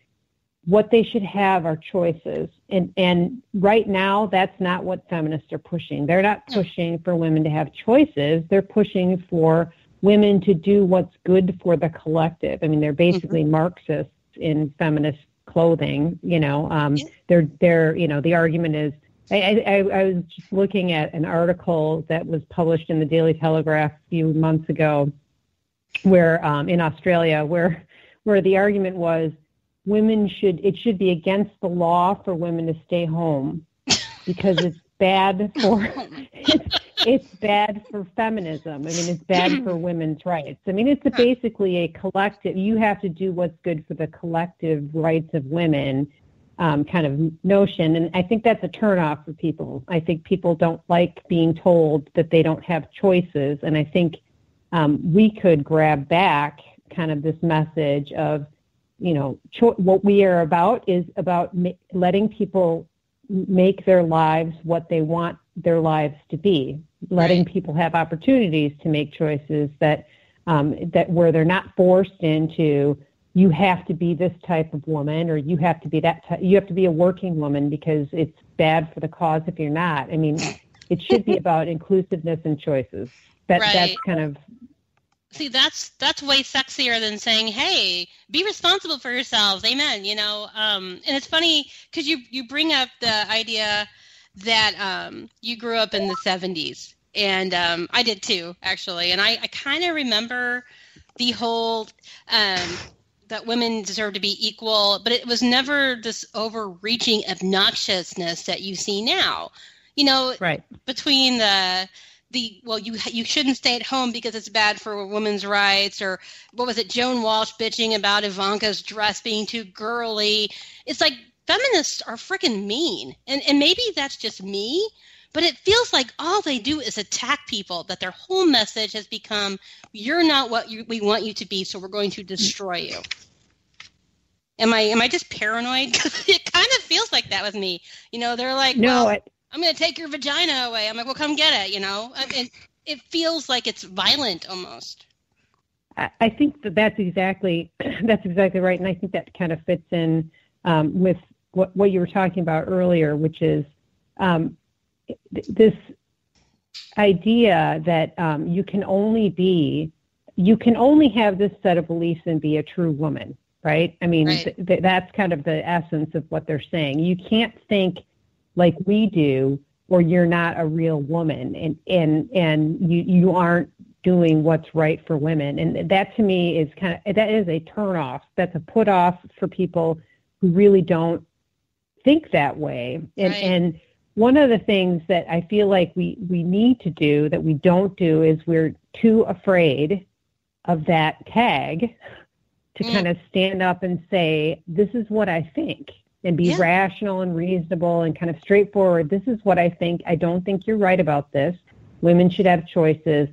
what they should have are choices. And right now, that's not what feminists are pushing. They're not pushing for women to have choices. They're pushing for women to do what's good for the collective. I mean, they're basically Marxists in feminist clothing. They're the argument is, I was just looking at an article that was published in the Daily Telegraph a few months ago, where in Australia, where the argument was it should be against the law for women to stay home because it's bad for it's bad for feminism. I mean, it's bad for women's rights. I mean, it's basically a collective. You have to do what's good for the collective rights of women. Kind of notion, and I think that's a turnoff for people. I think people don't like being told that they don't have choices, and I think we could grab back kind of this message of, what we are about is about letting people make their lives what they want their lives to be, letting people have opportunities to make choices that where they're not forced into, you have to be this type of woman, or you have to be you have to be a working woman because it's bad for the cause if you're not. I mean, it should be about inclusiveness and choices. That's kind of. See, that's way sexier than saying, "Hey, be responsible for yourselves." Amen. And it's funny because you bring up the idea that you grew up in the 70s, and I did too, actually. And I kind of remember the whole that women deserve to be equal, but it was never this overreaching obnoxiousness that you see now. Right. Between you shouldn't stay at home because it's bad for women's rights, or what was it, Joan Walsh bitching about Ivanka's dress being too girly. It's like feminists are freaking mean, and maybe that's just me, but it feels like all they do is attack people, that their whole message has become, you're not what we want you to be, so we're going to destroy you. Am I just paranoid? Because it kind of feels like that with me. They're like, I'm going to take your vagina away. I'm like, well, come get it, And it feels like it's violent almost. I think that's exactly right, and I think that kind of fits in with what you were talking about earlier, which is this idea that you can only have this set of beliefs and be a true woman, right? I mean, that's kind of the essence of what they're saying. You can't think like we do, or you're not a real woman, and you aren't doing what's right for women. And that to me is that is a turnoff. That's a put off for people who really don't think that way. And one of the things that I feel like we need to do that we don't do is we're too afraid of that tag to kind of stand up and say, this is what I think, and be rational and reasonable and kind of straightforward. This is what I think. I don't think you're right about this. Women should have choices,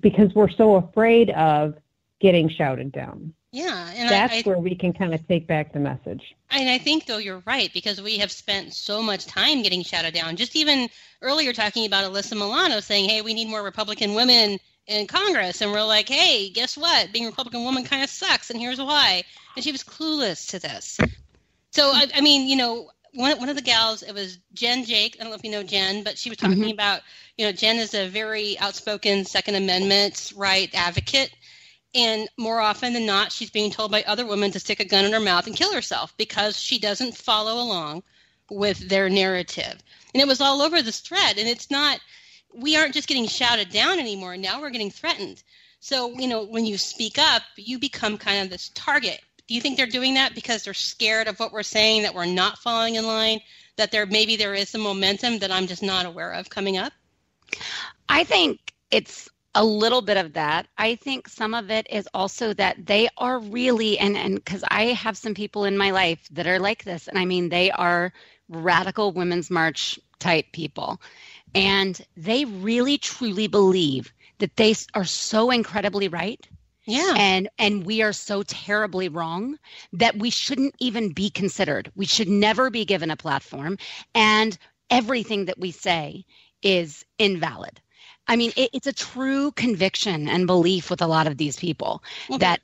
because we're so afraid of getting shouted down. Yeah. And that's where we can kind of take back the message. And I think, though, you're right, because we have spent so much time getting shouted down. Just even earlier talking about Alyssa Milano saying, hey, we need more Republican women in Congress. And we're like, hey, guess what? Being a Republican woman kind of sucks, and here's why. And she was clueless to this. So, I mean, one of the gals, it was Jen Jake. I don't know if you know Jen, but she was talking about, Jen is a very outspoken Second Amendment right advocate. And more often than not, she's being told by other women to stick a gun in her mouth and kill herself because she doesn't follow along with their narrative. And it was all over this thread. And it's not, we aren't just getting shouted down anymore. Now we're getting threatened. So, when you speak up, you become kind of this target. Do you think they're doing that because they're scared of what we're saying, that we're not falling in line, that maybe there is some momentum that I'm just not aware of coming up? I think it's a little bit of that. I think some of it is also that they are really, and because I have some people in my life that are like this, and I mean, they are radical Women's March type people, and they really truly believe that they are so incredibly right. Yeah. And we are so terribly wrong that we shouldn't even be considered. We should never be given a platform, and everything that we say is invalid. I mean, it's a true conviction and belief with a lot of these people that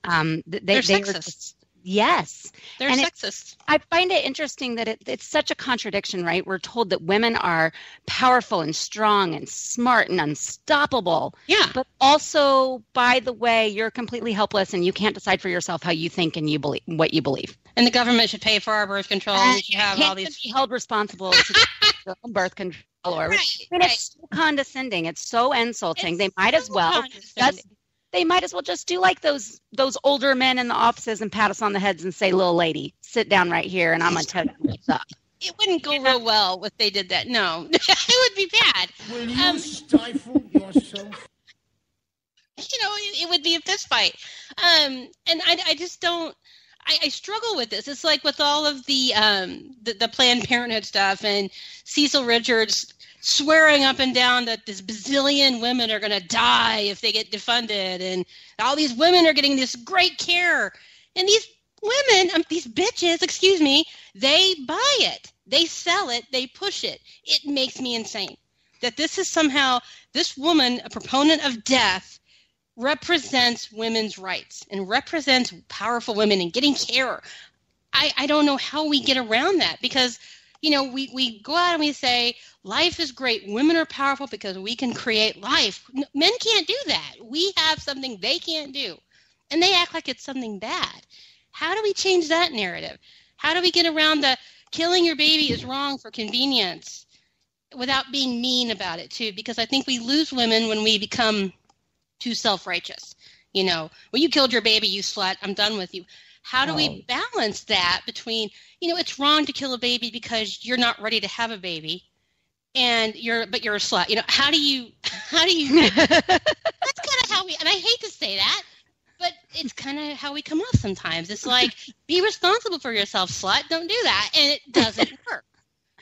they're sexist. Yes. They're and sexist. I find it interesting that it's such a contradiction, right? We're told that women are powerful and strong and smart and unstoppable. Yeah. But also, by the way, you're completely helpless and you can't decide for yourself how you think and you believe what you believe. And the government should pay for our birth control. And we should have all these. Be held responsible to their own birth control. It's so condescending. It's so insulting. They might as well they might as well just do like those older men in the offices and pat us on the heads and say, "Little lady, sit down right here, and I'm going to tell you what's up." It wouldn't go real well if they did that. No, it would be bad. Will you stifle yourself? It would be a fist fight. And I just don't. I struggle with this. It's like with all of the Planned Parenthood stuff and Cecil Richards swearing up and down that this bazillion women are going to die if they get defunded, and all these women are getting this great care. And these women, these bitches, excuse me, they buy it. They sell it. They push it. It makes me insane that this is somehow, this woman, a proponent of death, represents women's rights and represents powerful women and getting care. I don't know how we get around that, because, we go out and we say, life is great. Women are powerful because we can create life. Men can't do that. We have something they can't do. And they act like it's something bad. How do we change that narrative? How do we get around the killing your baby is wrong for convenience without being mean about it, too? Because I think we lose women when we become too self-righteous. Well, you killed your baby, you slut, I'm done with you. How do we balance that between, it's wrong to kill a baby because you're not ready to have a baby, and you're a slut. How do you that's kind of how we, and I hate to say that, but it's kind of how we come off sometimes. It's like, be responsible for yourself, slut, don't do that, and it doesn't work.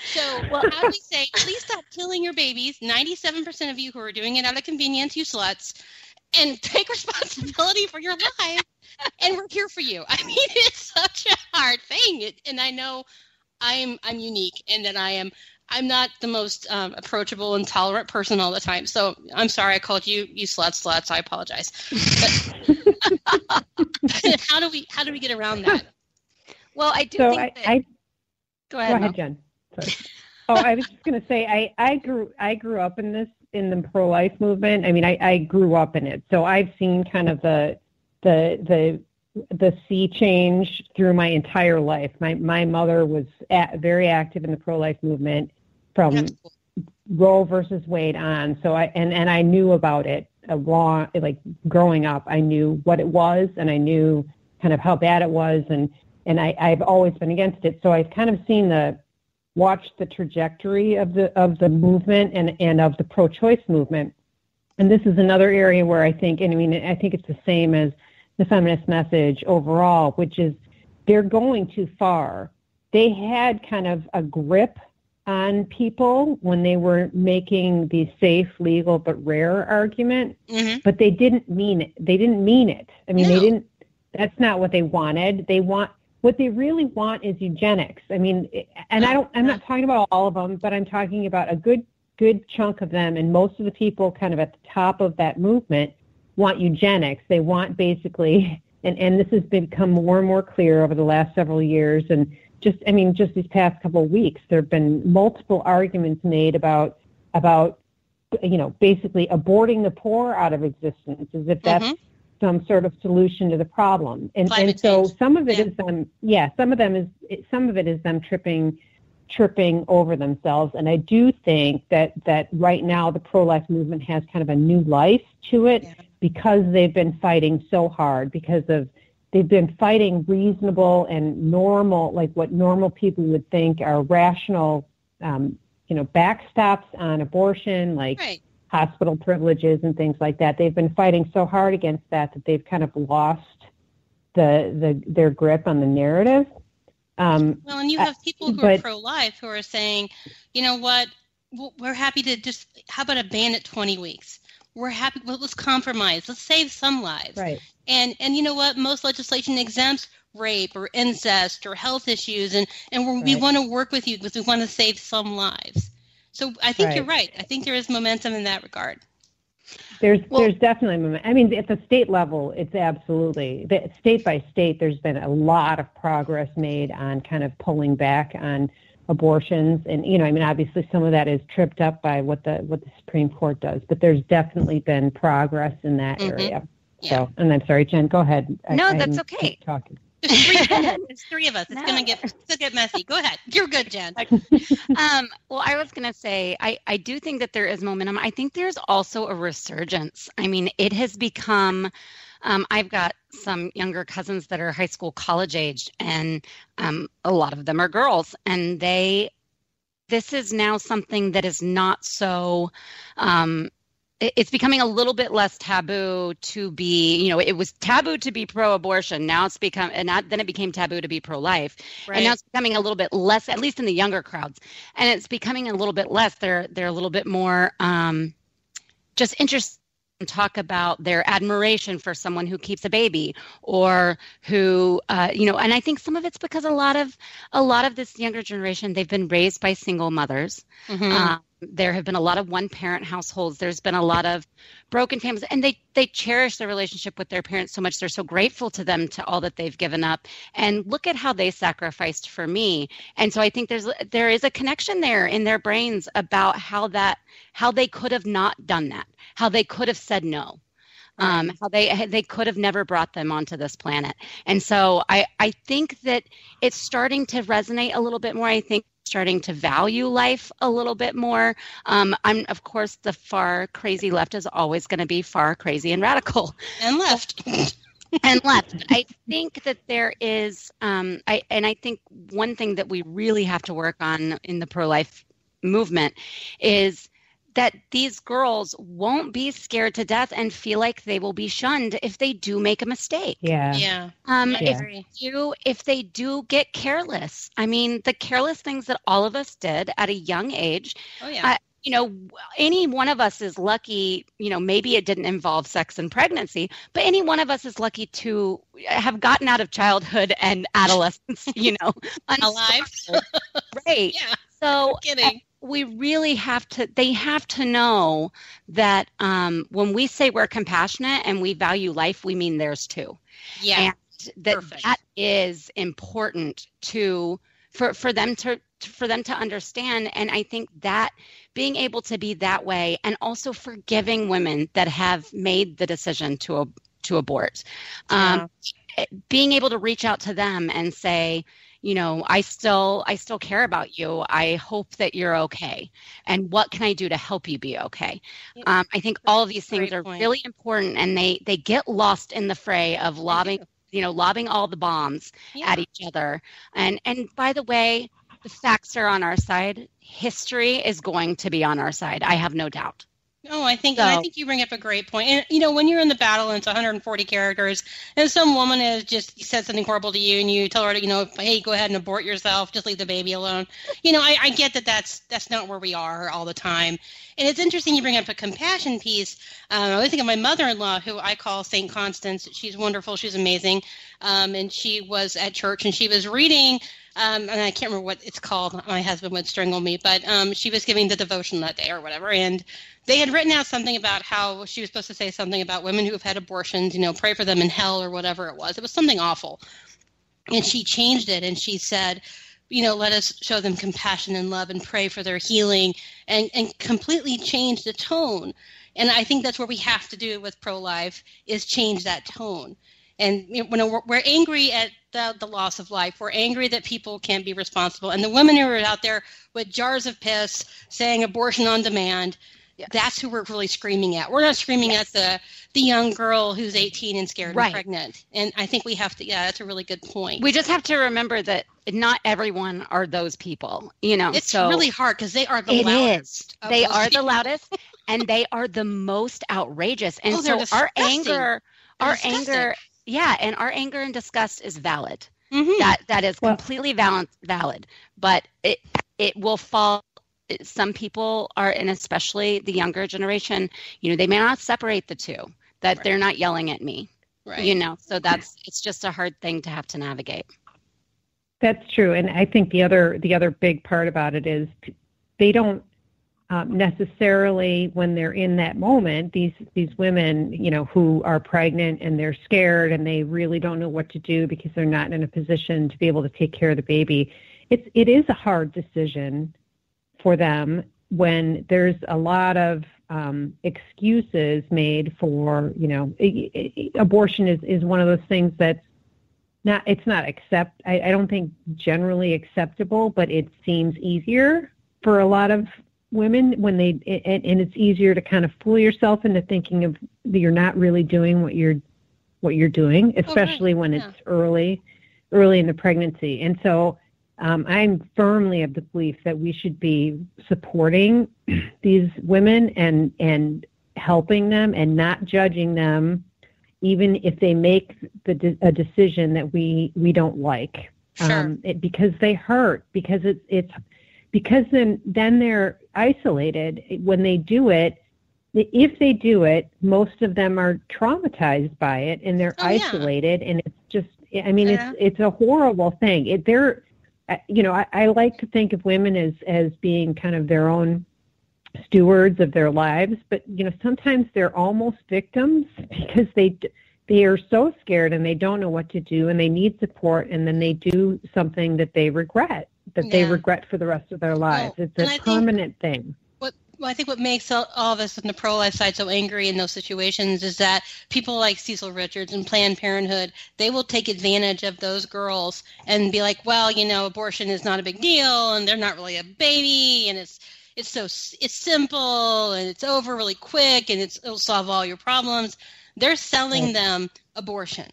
So, how do we say, please stop killing your babies, 97% of you who are doing it out of convenience, you sluts, and take responsibility for your life, and we're here for you. I mean, it's such a hard thing, and I know I'm unique, and that I'm not the most approachable and tolerant person all the time. So I'm sorry I called you sluts. I apologize. But how do we get around that? Well, I do think that. Go ahead, Jen. Sorry. I was just going to say, I grew up in the pro-life movement. I mean, I grew up in it, so I've seen kind of the sea change through my entire life. My mother was very active in the pro-life movement from Roe versus Wade on. So I knew about it like growing up. I knew what it was, and I knew kind of how bad it was, and I've always been against it. So I've kind of watched the trajectory of the movement and of the pro-choice movement. And this is another area where I think it's the same as the feminist message overall, which is they're going too far. They had kind of a grip on people when they were making the safe, legal, but rare argument, but they didn't mean it. They didn't mean it. I mean, that's not what they wanted. What they really want is eugenics. I mean, and I'm not talking about all of them, but I'm talking about a good chunk of them, and most of the people kind of at the top of that movement want eugenics. They want basically, and this has become more and more clear over the last several years, and just these past couple of weeks, there have been multiple arguments made about basically aborting the poor out of existence, as if that's some sort of solution to the problem. And so some of it is them, some of it is them tripping over themselves. And I do think that right now the pro-life movement has kind of a new life to it because they've been fighting so hard, they've been fighting reasonable and normal, like what normal people would think are rational, backstops on abortion, like hospital privileges and things like that. They've been fighting so hard against that they've kind of lost their grip on the narrative. And you have people who are pro-life who are saying, you know what, we're happy to how about a ban at 20 weeks? We're happy, let's compromise. Let's save some lives. Right. And you know what? Most legislation exempts rape or incest or health issues, and we want to work with you because we want to save some lives. So I think you're right. I think there is momentum in that regard. There's definitely momentum. I mean, at the state level, it's absolutely, state by state, there's been a lot of progress made on kind of pulling back on abortions. And, obviously some of that is tripped up by what the Supreme Court does, but there's definitely been progress in that area. Yeah. So, and I'm sorry, Jen, go ahead. No, that's okay. Talking. There's three of us. It's gonna get messy. Go ahead. You're good, Jen. Well, I was going to say, I do think that there is momentum. I think there's also a resurgence. I mean, it has become, I've got some younger cousins that are high school, college aged, and a lot of them are girls. And this is now something that is not so, it's becoming a little bit less taboo to be, it was taboo to be pro-abortion. Now it's become, then it became taboo to be pro-life. Right. And now it's becoming a little bit less, at least in the younger crowds. And it's becoming a little bit less. They're a little bit more just interested and talk about their admiration for someone who keeps a baby or who, and I think some of it's because a lot of this younger generation, they've been raised by single mothers. Mm-hmm. There have been a lot of one-parent households. There's been a lot of broken families, and they cherish their relationship with their parents so much. They're so grateful to them, to all that they've given up. And look at how they sacrificed for me. And so I think there is a connection there in their brains about how they could have not done that, how they could have said no. How they could have never brought them onto this planet. And so I think that it's starting to resonate a little bit more. I think starting to value life a little bit more. Of course, the far crazy left is always going to be far crazy and radical. And left. And left. I think that there is, I think one thing that we really have to work on in the pro-life movement is that these girls won't be scared to death and feel like they will be shunned if they do make a mistake. Yeah. I agree. If they do get careless. I mean, the careless things that all of us did at a young age. Oh, yeah. Any one of us is lucky, maybe it didn't involve sex and pregnancy, but any one of us is lucky to have gotten out of childhood and adolescence, alive. Right. Yeah. So kidding. We really they have to know that when we say we're compassionate and we value life, we mean theirs too. Yeah. And that is important for them to understand. And I think that being able to be that way and also forgiving women that have made the decision to abort, being able to reach out to them and say, I still care about you. I hope that you're okay. And what can I do to help you be okay? I think all of these things are really important, and they get lost in the fray of lobbing all the bombs at each other. And by the way, the facts are on our side. History is going to be on our side. I have no doubt. No, I think you bring up a great point. And, when you're in the battle and it's 140 characters and some woman has just said something horrible to you and you tell her to, hey, go ahead and abort yourself, just leave the baby alone. I get that that's not where we are all the time. And it's interesting you bring up a compassion piece. I always think of my mother-in-law, who I call St. Constance. She's wonderful. She's amazing. And she was at church and she was reading, and I can't remember what it's called. My husband would strangle me. But she was giving the devotion that day or whatever. And they had written out something about how she was supposed to say something about women who have had abortions, pray for them in hell or whatever it was. It was something awful. And she changed it and she said, let us show them compassion and love and pray for their healing, and completely change the tone. And I think that's what we have to do with pro-life, is change that tone. And we're angry at the loss of life. We're angry that people can't be responsible. And the women who are out there with jars of piss saying abortion on demand, that's who we're really screaming at. We're not screaming at the young girl who's 18 and scared and pregnant. And I think we have to, that's a really good point. We just have to remember that not everyone are those people, It's really hard because they are the loudest. They are the loudest and they are the most outrageous. And so our anger, and our anger and disgust is valid. Mm-hmm. That is completely valid, but it will fall. Some people are, and especially the younger generation, they may not separate the two, that they're not yelling at me, right. So it's just a hard thing to have to navigate. That's true. And I think the other big part about it is they don't necessarily, when they're in that moment, these women, who are pregnant and they're scared and they really don't know what to do because they're not in a position to be able to take care of the baby. It is a hard decision for them when there's a lot of excuses made for, abortion is one of those things that it's not I don't think generally acceptable, but it seems easier for a lot of women when and it's easier to kind of fool yourself into thinking of that you're not really doing what you're doing, especially when it's early in the pregnancy. And so I'm firmly of the belief that we should be supporting these women and helping them and not judging them, even if they make a decision that we don't like. Sure. Because they hurt, because because then they're isolated when they do it. If they do it, most of them are traumatized by it and they're isolated, and it's just, it's a horrible thing. I like to think of women as being kind of their own stewards of their lives, but sometimes they're almost victims because they are so scared and they don't know what to do and they need support, and then they do something that they regret for the rest of their lives. It's a permanent thing. I think what makes all of us on the pro-life side so angry in those situations is that people like Cecil Richards and Planned Parenthood, they will take advantage of those girls and be like, well, abortion is not a big deal and they're not really a baby and it's simple and it's over really quick and it'll solve all your problems. They're selling them abortion.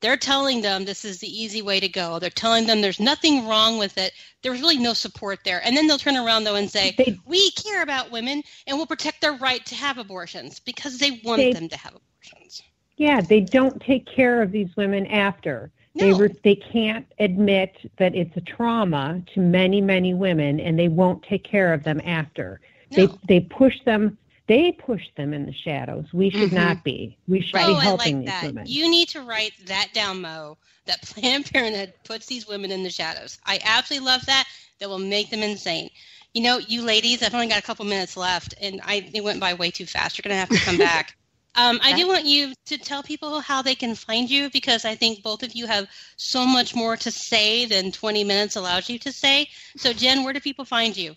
They're telling them this is the easy way to go. They're telling them there's nothing wrong with it. There's really no support there. And then they'll turn around, though, and say, we care about women and we'll protect their right to have abortions because they want them to have abortions. Yeah, they don't take care of these women after. No. They can't admit that it's a trauma to many, many women, and they won't take care of them after. No. They push them. They push them in the shadows. We should not be. We should be helping these women. You need to write that down, Mo, that Planned Parenthood puts these women in the shadows. I absolutely love that. That will make them insane. You ladies, I've only got a couple minutes left, and it went by way too fast. You're going to have to come back. I do want you to tell people how they can find you, because I think both of you have so much more to say than 20 minutes allows you to say. So, Jen, where do people find you?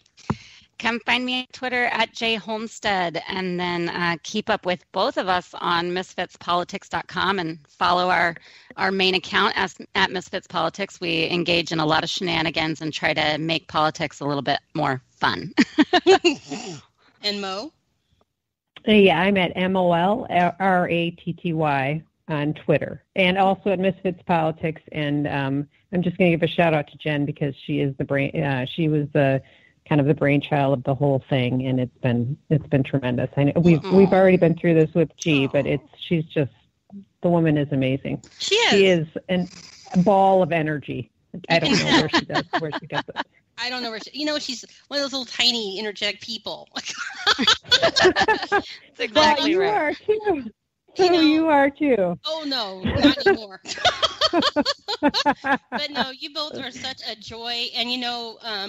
Come find me on Twitter at jhomestead, and then keep up with both of us on misfitspolitics.com and follow our main account at Misfits Politics. We engage in a lot of shenanigans and try to make politics a little bit more fun. And Mo? Yeah, I'm at MOLRATTY on Twitter, and also at Misfits Politics. And I'm just going to give a shout out to Jen because she is the brain. She was the kind of the brainchild of the whole thing, and it's been tremendous. I know we've already been through this with G, but she's just, the woman is amazing. She is. She is a ball of energy. I don't know where she gets it. I don't know where she's one of those little tiny energetic people. That's exactly you right. Are too. You are too. Oh no, not anymore. But no, you both are such a joy, and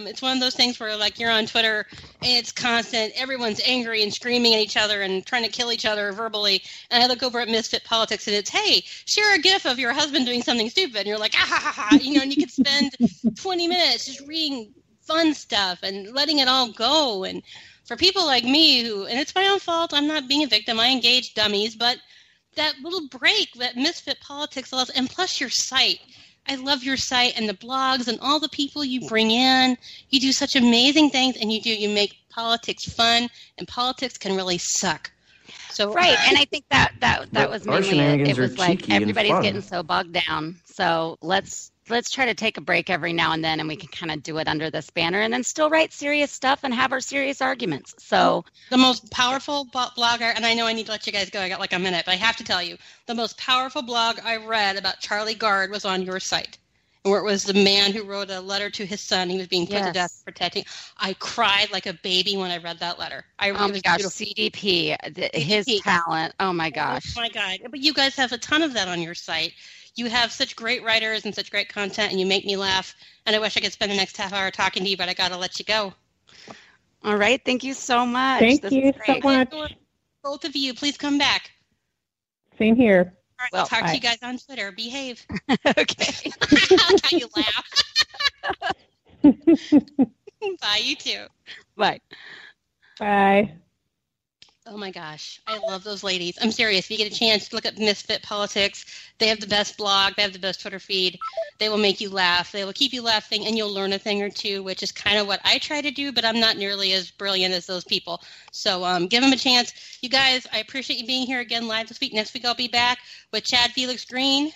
it's one of those things where like you're on Twitter and it's constant. Everyone's angry and screaming at each other and trying to kill each other verbally. And I look over at Misfit Politics and it's, hey, share a GIF of your husband doing something stupid, and you're like, ah ha ha ha, and you could spend 20 minutes just reading fun stuff and letting it all go. And for people like me and it's my own fault, I'm not being a victim. I engage dummies, but that little break that Misfit Politics allows, and plus your site. I love your site and the blogs and all the people you bring in. You do such amazing things, and you make politics fun, and politics can really suck. So right, and I think that was mainly it. It was like everybody's getting so bogged down. So let's try to take a break every now and then, and we can kind of do it under this banner, and then still write serious stuff and have our serious arguments. So the most powerful blogger, and I know I need to let you guys go. I got like a minute, but I have to tell you, the most powerful blog I read about Charlie Gard was on your site, where it was the man who wrote a letter to his son. He was being put to death for protecting. I cried like a baby when I read that letter. Oh my gosh, CDP, his talent. Oh my gosh. Oh my God. But you guys have a ton of that on your site. You have such great writers and such great content, and you make me laugh. And I wish I could spend the next half hour talking to you, but I got to let you go. All right. Thank you so much. Thank you so much. Both of you, please come back. Same here. All right, I'll talk to you guys on Twitter. Behave. Okay. That's how you laugh. Bye, you too. Bye. Bye. Oh my gosh, I love those ladies. I'm serious. If you get a chance, look up Misfit Politics. They have the best blog. They have the best Twitter feed. They will make you laugh. They will keep you laughing, and you'll learn a thing or two, which is kind of what I try to do, but I'm not nearly as brilliant as those people. So give them a chance. You guys, I appreciate you being here again live this week. Next week I'll be back with Chad Felix Green.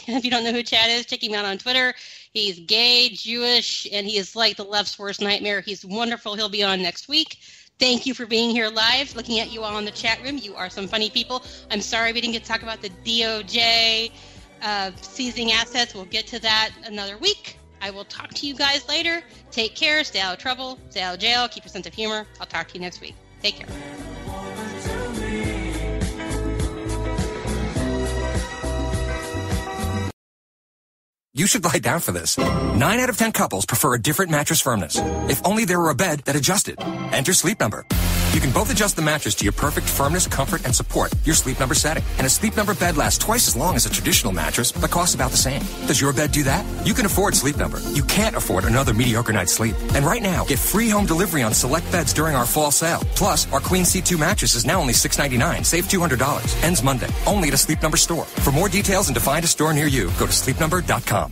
If you don't know who Chad is, check him out on Twitter. He's gay, Jewish, and he is like the left's worst nightmare. He's wonderful. He'll be on next week. Thank you for being here live. Looking at you all in the chat room. You are some funny people. I'm sorry we didn't get to talk about the DOJ seizing assets. We'll get to that another week. I will talk to you guys later. Take care. Stay out of trouble. Stay out of jail. Keep your sense of humor. I'll talk to you next week. Take care. You should lie down for this. 9 out of 10 couples prefer a different mattress firmness. If only there were a bed that adjusted. Enter Sleep Number. You can both adjust the mattress to your perfect firmness, comfort, and support, your Sleep Number setting. And a Sleep Number bed lasts twice as long as a traditional mattress, but costs about the same. Does your bed do that? You can afford Sleep Number. You can't afford another mediocre night's sleep. And right now, get free home delivery on select beds during our fall sale. Plus, our Queen C2 mattress is now only $699. Save $200. Ends Monday. Only at a Sleep Number store. For more details and to find a store near you, go to sleepnumber.com.